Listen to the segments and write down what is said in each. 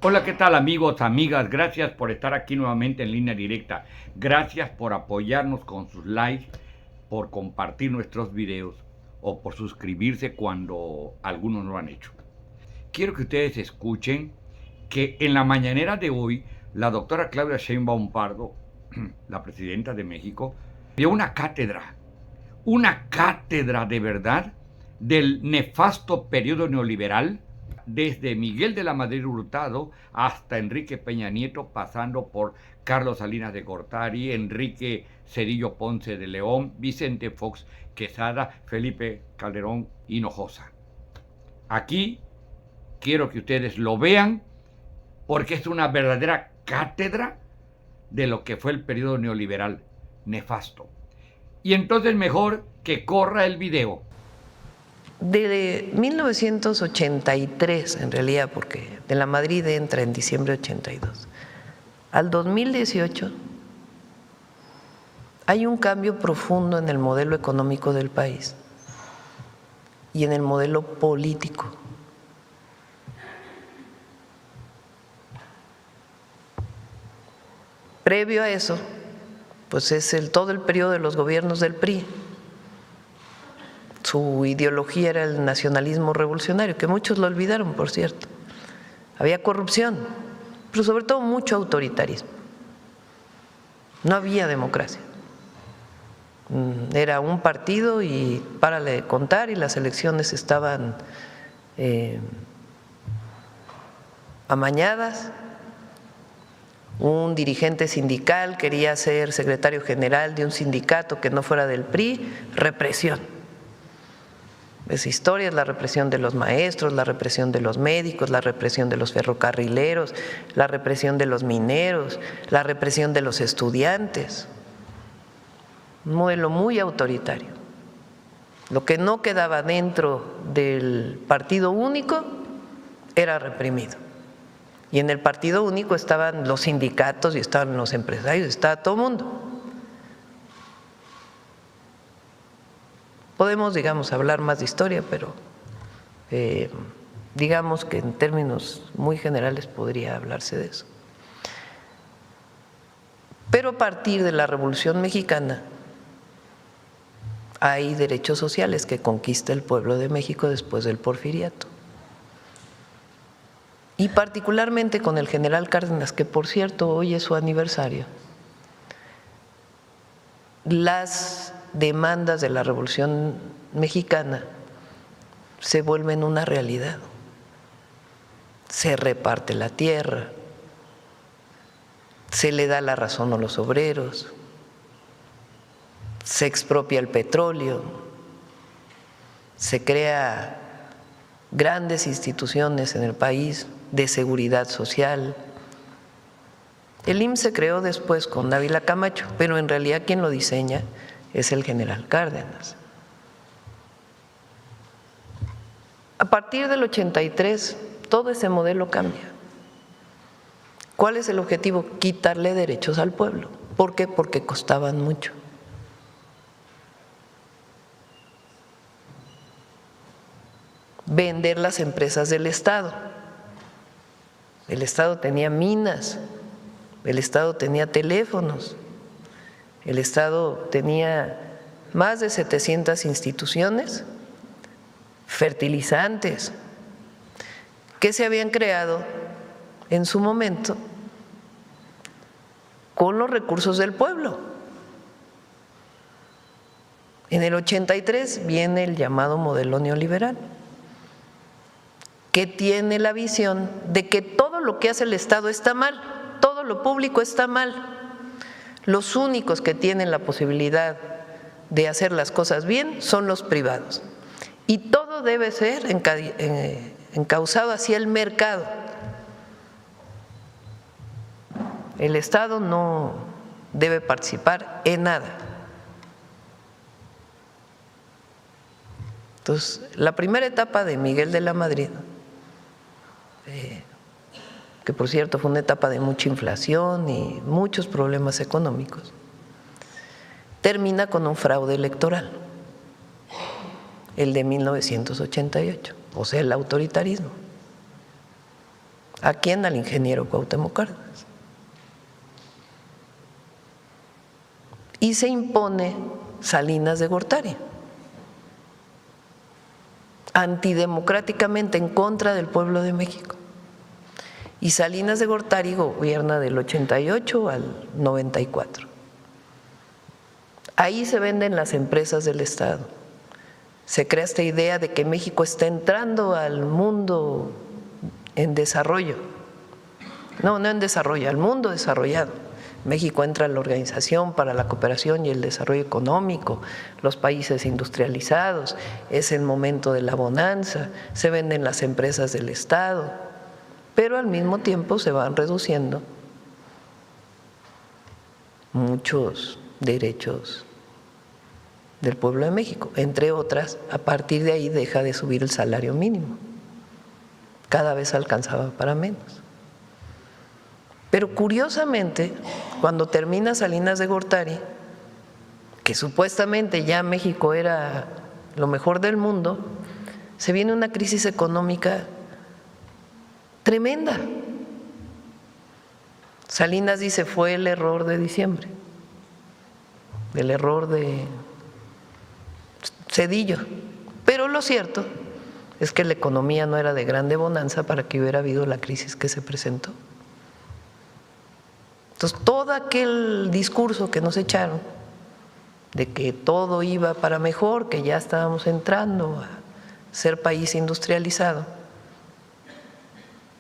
Hola, ¿qué tal amigos, amigas? Gracias por estar aquí nuevamente en Línea Directa. Gracias por apoyarnos con sus likes, por compartir nuestros videos o por suscribirse cuando algunos no lo han hecho. Quiero que ustedes escuchen que en la mañanera de hoy, la doctora Claudia Sheinbaum Pardo, la presidenta de México, dio una cátedra de verdad del nefasto periodo neoliberal, desde Miguel de la Madrid Hurtado hasta Enrique Peña Nieto, pasando por Carlos Salinas de Gortari, Enrique Zedillo Ponce de León, Vicente Fox Quesada, Felipe Calderón Hinojosa. Aquí quiero que ustedes lo vean porque es una verdadera cátedra de lo que fue el periodo neoliberal nefasto. Y entonces mejor que corra el video. De 1983, en realidad, porque de la Madrid entra en diciembre de 82, al 2018 hay un cambio profundo en el modelo económico del país y en el modelo político. Previo a eso, pues es todo el periodo de los gobiernos del PRI. Su ideología era el nacionalismo revolucionario, que muchos lo olvidaron, por cierto. Había corrupción, pero sobre todo mucho autoritarismo. No había democracia. Era un partido y párale de contar, y las elecciones estaban amañadas. Un dirigente sindical quería ser secretario general de un sindicato que no fuera del PRI, represión. Esa historia es la represión de los maestros, la represión de los médicos, la represión de los ferrocarrileros, la represión de los mineros, la represión de los estudiantes. Un modelo muy autoritario. Lo que no quedaba dentro del partido único era reprimido. Y en el partido único estaban los sindicatos y estaban los empresarios, estaba todo el mundo. Podemos, digamos, hablar más de historia, pero digamos que en términos muy generales podría hablarse de eso. Pero a partir de la Revolución Mexicana hay derechos sociales que conquista el pueblo de México después del Porfiriato. Y particularmente con el general Cárdenas, que por cierto hoy es su aniversario, las demandas de la Revolución Mexicana se vuelven una realidad. Se reparte la tierra, se le da la razón a los obreros, se expropia el petróleo, se crea grandes instituciones en el país de seguridad social. El IMSS se creó después con Dávila Camacho, pero en realidad quien lo diseña es el general Cárdenas. A partir del 83, todo ese modelo cambia. ¿Cuál es el objetivo? Quitarle derechos al pueblo. ¿Por qué? Porque costaban mucho. Vender las empresas del Estado. El Estado tenía minas, el Estado tenía teléfonos, el Estado tenía más de 700 instituciones, fertilizantes, que se habían creado en su momento con los recursos del pueblo. En el 83 viene el llamado modelo neoliberal, que tiene la visión de que todo lo que hace el Estado está mal, todo lo público está mal. Los únicos que tienen la posibilidad de hacer las cosas bien son los privados. Y todo debe ser encauzado hacia el mercado. El Estado no debe participar en nada. Entonces, la primera etapa de Miguel de la Madrid, que por cierto fue una etapa de mucha inflación y muchos problemas económicos, termina con un fraude electoral, el de 1988, o sea, el autoritarismo. ¿A quién? Al ingeniero Cuauhtémoc Cárdenas. Y se impone Salinas de Gortari, antidemocráticamente en contra del pueblo de México. Y Salinas de Gortari gobierna del 88 al 94. Ahí se venden las empresas del Estado. Se crea esta idea de que México está entrando al mundo en desarrollo. No en desarrollo, al mundo desarrollado. México entra a la Organización para la Cooperación y el Desarrollo Económico, los países industrializados, es el momento de la bonanza, se venden las empresas del Estado, pero al mismo tiempo se van reduciendo muchos derechos del pueblo de México. Entre otras, a partir de ahí deja de subir el salario mínimo. Cada vez alcanzaba para menos. Pero curiosamente, cuando termina Salinas de Gortari, que supuestamente ya México era lo mejor del mundo, se viene una crisis económica tremenda. Salinas dice, fue el error de diciembre, el error de Zedillo. Pero lo cierto es que la economía no era de grande bonanza para que hubiera habido la crisis que se presentó. Entonces, todo aquel discurso que nos echaron de que todo iba para mejor, que ya estábamos entrando a ser país industrializado,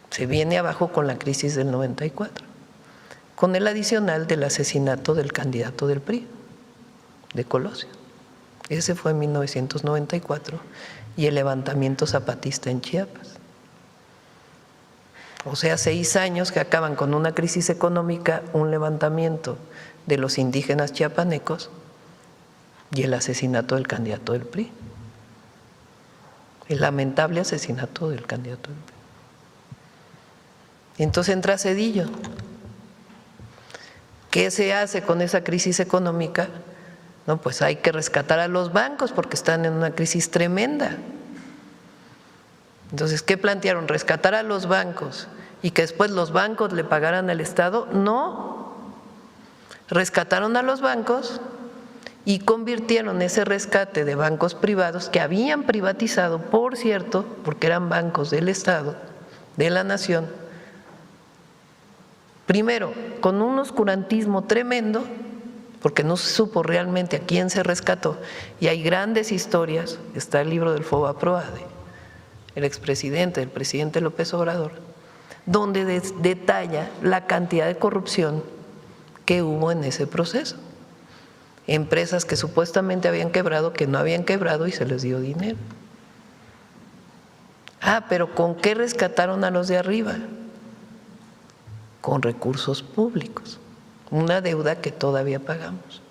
se viene abajo con la crisis del 94, con el adicional del asesinato del candidato del PRI, de Colosio. Ese fue en 1994, y el levantamiento zapatista en Chiapas. O sea, 6 años que acaban con una crisis económica, un levantamiento de los indígenas chiapanecos y el asesinato del candidato del PRI. El lamentable asesinato del candidato del PRI. Y entonces entra Zedillo. ¿Qué se hace con esa crisis económica? No, pues hay que rescatar a los bancos porque están en una crisis tremenda. Entonces, ¿qué plantearon? ¿Rescatar a los bancos y que después los bancos le pagaran al Estado? No. Rescataron a los bancos y convirtieron ese rescate de bancos privados que habían privatizado, por cierto, porque eran bancos del Estado, de la nación, primero, con un oscurantismo tremendo, porque no se supo realmente a quién se rescató, y hay grandes historias, está el libro del Fobaproa, el expresidente, el presidente López Obrador, donde detalla la cantidad de corrupción que hubo en ese proceso. Empresas que supuestamente habían quebrado, que no habían quebrado y se les dio dinero. Pero ¿con qué rescataron a los de arriba? Con recursos públicos, una deuda que todavía pagamos.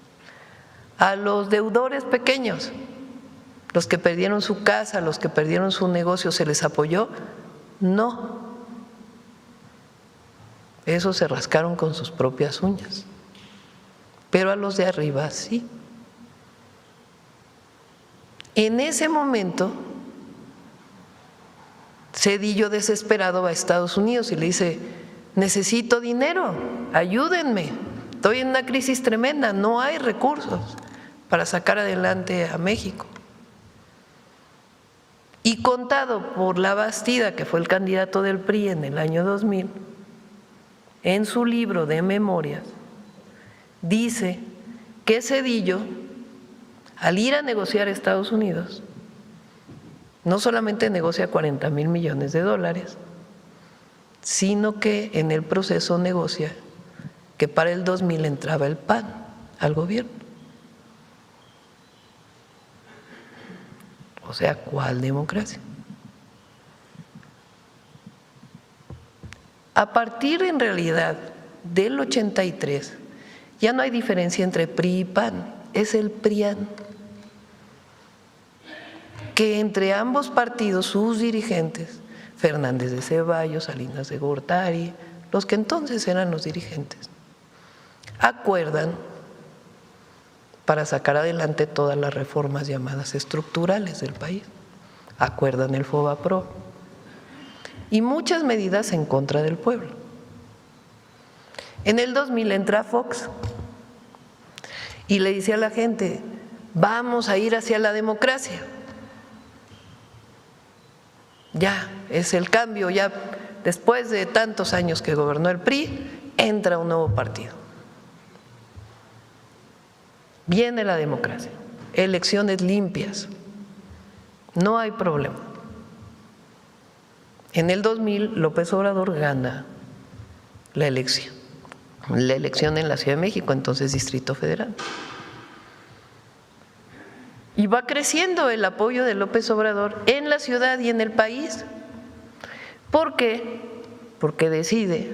A los deudores pequeños, los que perdieron su casa, los que perdieron su negocio, ¿se les apoyó? No. Esos se rascaron con sus propias uñas. Pero a los de arriba sí. En ese momento, Zedillo desesperado va a Estados Unidos y le dice, necesito dinero, ayúdenme, estoy en una crisis tremenda, no hay recursos para sacar adelante a México. Y contado por La Bastida, que fue el candidato del PRI en el año 2000, en su libro de memorias, dice que Zedillo, al ir a negociar a Estados Unidos, no solamente negocia 40,000 millones de dólares, sino que en el proceso negocia que para el 2000 entraba el PAN al gobierno. O sea, ¿cuál democracia? A partir en realidad del 83 ya no hay diferencia entre PRI y PAN, es el PRIAN, que entre ambos partidos sus dirigentes, Fernández de Ceballos, Salinas de Gortari, los que entonces eran los dirigentes, acuerdan para sacar adelante todas las reformas llamadas estructurales del país. Acuerdan el Fobaproa. y muchas medidas en contra del pueblo. En el 2000 entra Fox y le dice a la gente, vamos a ir hacia la democracia. Ya es el cambio, ya después de tantos años que gobernó el PRI, entra un nuevo partido. Viene la democracia, elecciones limpias, no hay problema. En el 2000 López Obrador gana la elección en la Ciudad de México, entonces Distrito Federal. Y va creciendo el apoyo de López Obrador en la ciudad y en el país. ¿Por qué? Porque decide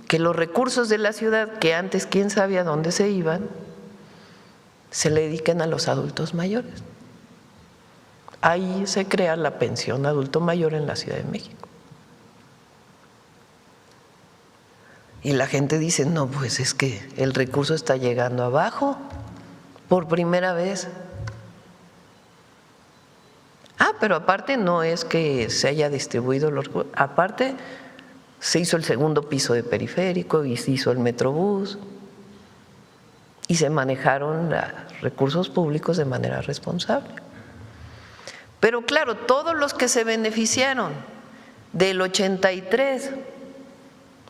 que los recursos de la ciudad, que antes quién sabe a dónde se iban, se le dediquen a los adultos mayores. Ahí se crea la pensión adulto mayor en la Ciudad de México. Y la gente dice, no, pues es que el recurso está llegando abajo por primera vez. Pero aparte no es que se haya distribuido los recursos, aparte se hizo el segundo piso de periférico y se hizo el Metrobús y se manejaron los recursos públicos de manera responsable. Pero claro, todos los que se beneficiaron del 83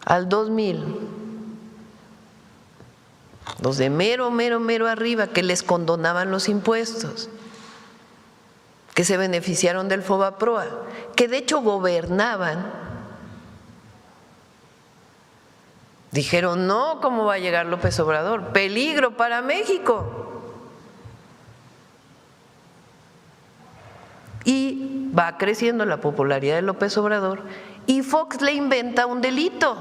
al 2000, los de mero arriba que les condonaban los impuestos, que se beneficiaron del Fobaproa, que de hecho gobernaban, dijeron, no, ¿cómo va a llegar López Obrador? Peligro para México. Y va creciendo la popularidad de López Obrador y Fox le inventa un delito.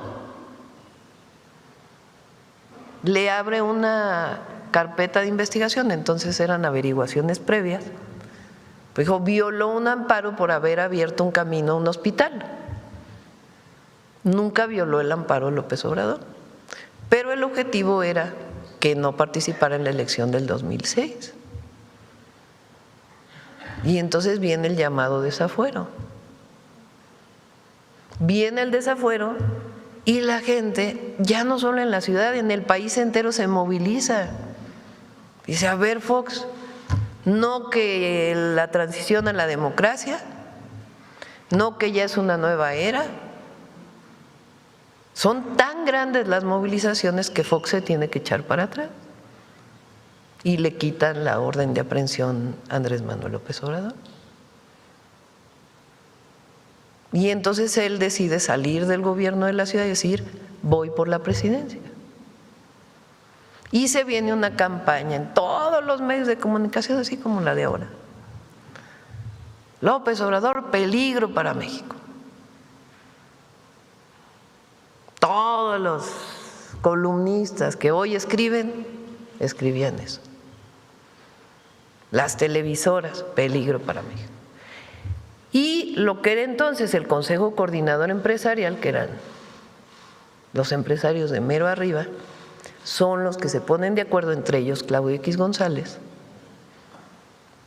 Le abre una carpeta de investigación, entonces eran averiguaciones previas. Dijo, violó un amparo por haber abierto un camino a un hospital. Nunca violó el amparo de López Obrador, pero el objetivo era que no participara en la elección del 2006. Y entonces viene el llamado desafuero. Viene el desafuero y la gente, ya no solo en la ciudad, en el país entero se moviliza. Dice, a ver, Fox, no que la transición a la democracia, no que ya es una nueva era. Son tan grandes las movilizaciones que Fox se tiene que echar para atrás y le quitan la orden de aprehensión a Andrés Manuel López Obrador. Y entonces él decide salir del gobierno de la ciudad y decir, voy por la presidencia. Y se viene una campaña en todos los medios de comunicación, así como la de ahora. López Obrador, peligro para México. Todos los columnistas que hoy escriben, escribían eso. Las televisoras, peligro para México. Y lo que era entonces el Consejo Coordinador Empresarial, que eran los empresarios de mero arriba, son los que se ponen de acuerdo, entre ellos Claudio X González,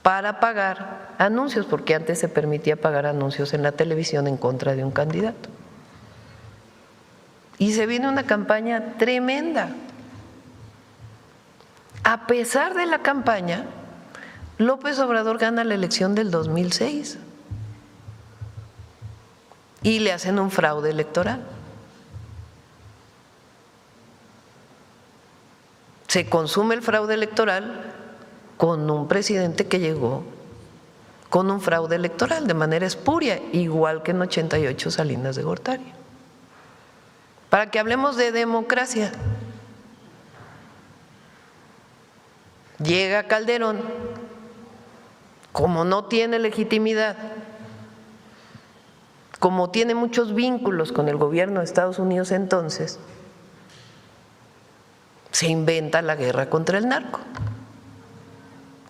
para pagar anuncios, porque antes se permitía pagar anuncios en la televisión en contra de un candidato. Y se viene una campaña tremenda. A pesar de la campaña, López Obrador gana la elección del 2006 y le hacen un fraude electoral. Se consume el fraude electoral con un presidente que llegó con un fraude electoral de manera espuria, igual que en 88 Salinas de Gortari. Para que hablemos de democracia, llega Calderón, como no tiene legitimidad, como tiene muchos vínculos con el gobierno de Estados Unidos entonces, se inventa la guerra contra el narco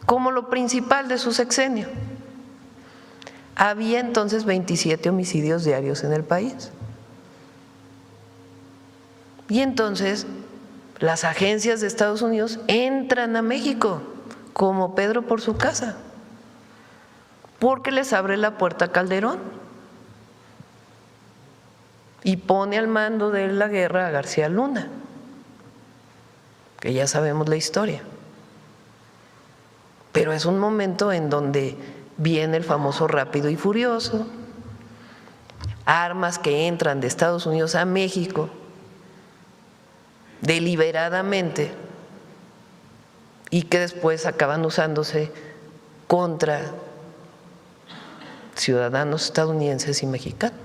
como lo principal de su sexenio. Había entonces 27 homicidios diarios en el país. Y entonces las agencias de Estados Unidos entran a México como Pedro por su casa, porque les abre la puerta a Calderón. y pone al mando de la guerra a García Luna, que ya sabemos la historia. Pero es un momento en donde viene el famoso Rápido y Furioso, armas que entran de Estados Unidos a México deliberadamente y que después acaban usándose contra ciudadanos estadounidenses y mexicanos.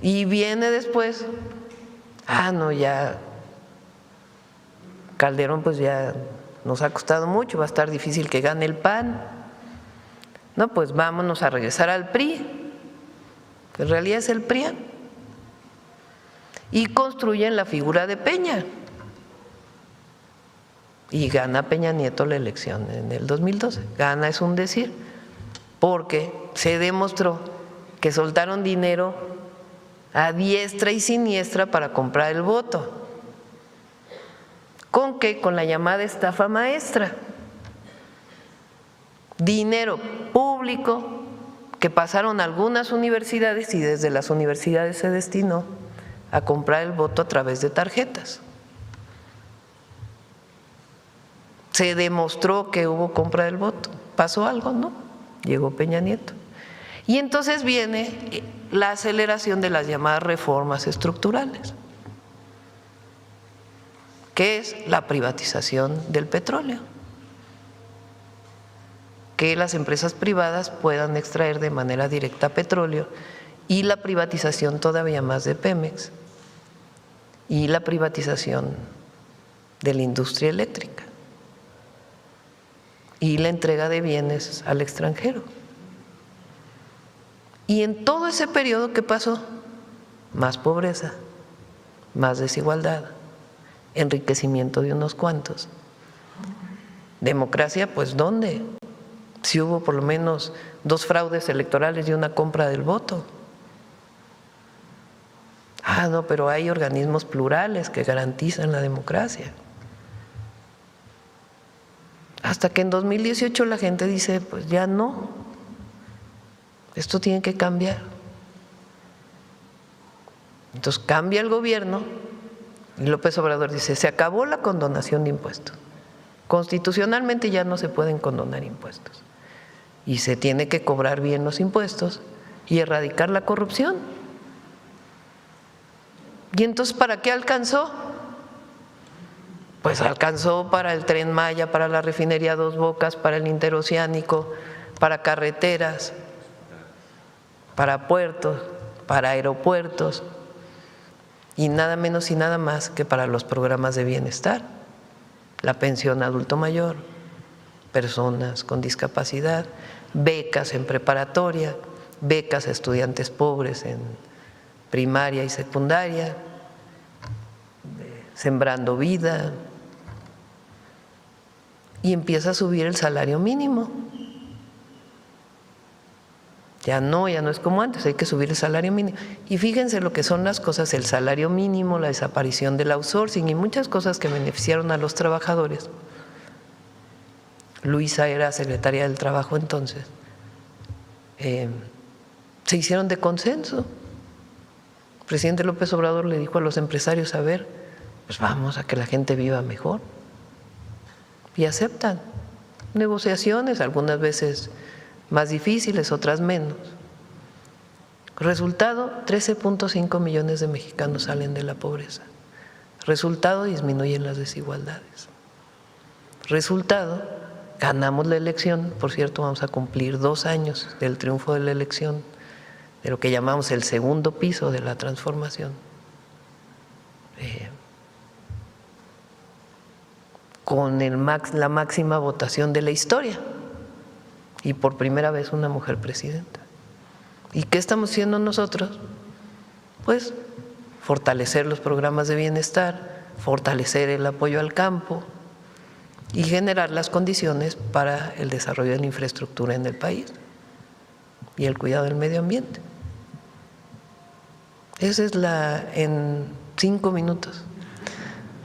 Y viene después, no, ya Calderón pues ya nos ha costado mucho, va a estar difícil que gane el PAN. No, pues vámonos a regresar al PRI, que en realidad es el PRIAN, y construyen la figura de Peña. Y gana Peña Nieto la elección en el 2012. Gana es un decir, porque se demostró que soltaron dinero a diestra y siniestra para comprar el voto. ¿Con qué? Con la llamada estafa maestra. Dinero público que pasaron algunas universidades y desde las universidades se destinó a comprar el voto a través de tarjetas. Se demostró que hubo compra del voto. ¿Pasó algo? No. Llegó Peña Nieto. Y entonces viene la aceleración de las llamadas reformas estructurales, que es la privatización del petróleo, que las empresas privadas puedan extraer de manera directa petróleo, y la privatización todavía más de Pemex, y la privatización de la industria eléctrica, y la entrega de bienes al extranjero. Y en todo ese periodo, ¿qué pasó? Más pobreza, más desigualdad, enriquecimiento de unos cuantos. Democracia, pues ¿dónde? Si hubo por lo menos 2 fraudes electorales y una compra del voto. No, pero hay organismos plurales que garantizan la democracia. Hasta que en 2018 la gente dice, pues ya no, esto tiene que cambiar. Entonces cambia el gobierno y López Obrador dice, se acabó la condonación de impuestos. Constitucionalmente ya no se pueden condonar impuestos y se tiene que cobrar bien los impuestos y erradicar la corrupción. ¿Y entonces para qué alcanzó? Pues alcanzó para el Tren Maya, para la refinería Dos Bocas, para el interoceánico, para carreteras, para puertos, para aeropuertos y nada menos y nada más que para los programas de bienestar, la pensión adulto mayor, personas con discapacidad, becas en preparatoria, becas a estudiantes pobres en primaria y secundaria, Sembrando Vida, y empieza a subir el salario mínimo. Ya no es como antes, hay que subir el salario mínimo. Y fíjense lo que son las cosas, el salario mínimo, la desaparición del outsourcing y muchas cosas que beneficiaron a los trabajadores. Luisa era secretaria del Trabajo entonces. Se hicieron de consenso. El presidente López Obrador le dijo a los empresarios, a ver, pues vamos a que la gente viva mejor. Y aceptan negociaciones, algunas veces más difíciles, otras menos. Resultado, 13.5 millones de mexicanos salen de la pobreza. Resultado, disminuyen las desigualdades. Resultado, ganamos la elección. Por cierto, vamos a cumplir 2 años del triunfo de la elección, de lo que llamamos el segundo piso de la transformación. Con la máxima votación de la historia y por primera vez una mujer presidenta. ¿Y qué estamos haciendo nosotros? Pues fortalecer los programas de bienestar, fortalecer el apoyo al campo y generar las condiciones para el desarrollo de la infraestructura en el país y el cuidado del medio ambiente. Esa es en 5 minutos,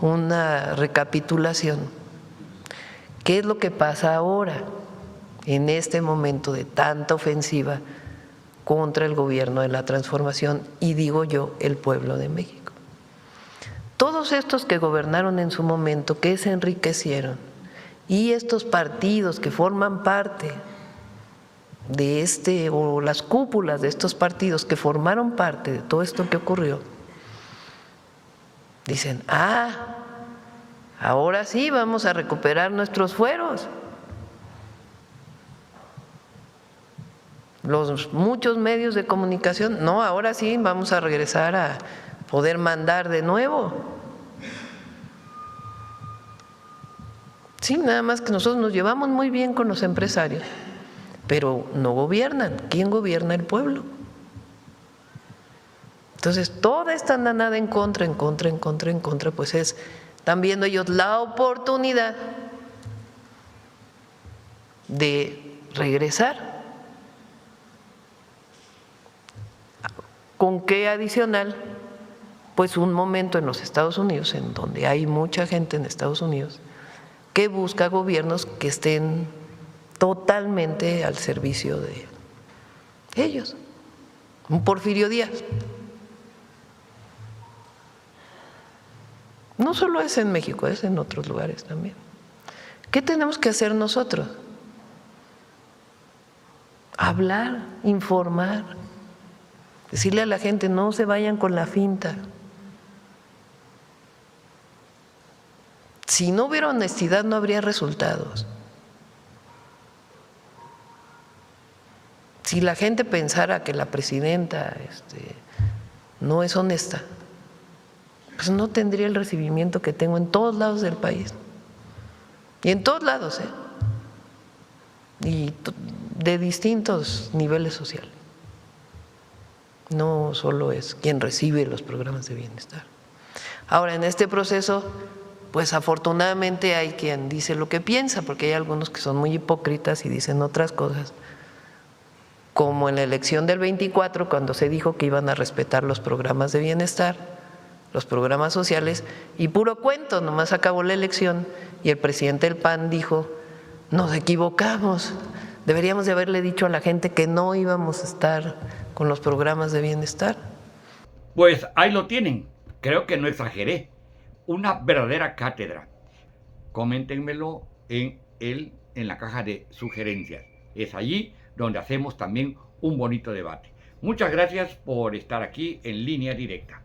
una recapitulación. ¿Qué es lo que pasa ahora en este momento de tanta ofensiva contra el gobierno de la transformación y digo yo, el pueblo de México. Todos estos que gobernaron en su momento, que se enriquecieron, y estos partidos que forman parte de o las cúpulas de estos partidos que formaron parte de todo esto que ocurrió, dicen, ahora sí vamos a recuperar nuestros fueros. Los muchos medios de comunicación, no, ahora sí vamos a regresar a poder mandar de nuevo. Sí, nada más que nosotros nos llevamos muy bien con los empresarios, pero no gobiernan. ¿Quién gobierna? El pueblo. Entonces, toda esta andanada en contra, pues están viendo ellos la oportunidad de regresar. ¿Con qué adicional? Pues un momento en los Estados Unidos, en donde hay mucha gente en Estados Unidos que busca gobiernos que estén totalmente al servicio de ellos. Un Porfirio Díaz. No solo es en México, es en otros lugares también. ¿Qué tenemos que hacer nosotros? Hablar, informar, decirle a la gente, no se vayan con la finta. Si no hubiera honestidad, no habría resultados. Si la gente pensara que la presidenta no es honesta, pues no tendría el recibimiento que tengo en todos lados del país. Y en todos lados, y de distintos niveles sociales. No solo es quien recibe los programas de bienestar. Ahora, en este proceso, pues afortunadamente hay quien dice lo que piensa, porque hay algunos que son muy hipócritas y dicen otras cosas, como en la elección del 24, cuando se dijo que iban a respetar los programas de bienestar, los programas sociales, y puro cuento, nomás acabó la elección y el presidente del PAN dijo, nos equivocamos, deberíamos de haberle dicho a la gente que no íbamos a estar con los programas de bienestar. Pues ahí lo tienen, creo que no exageré, una verdadera cátedra. Coméntenmelo en la caja de sugerencias, es allí donde hacemos también un bonito debate. Muchas gracias por estar aquí en Línea Directa.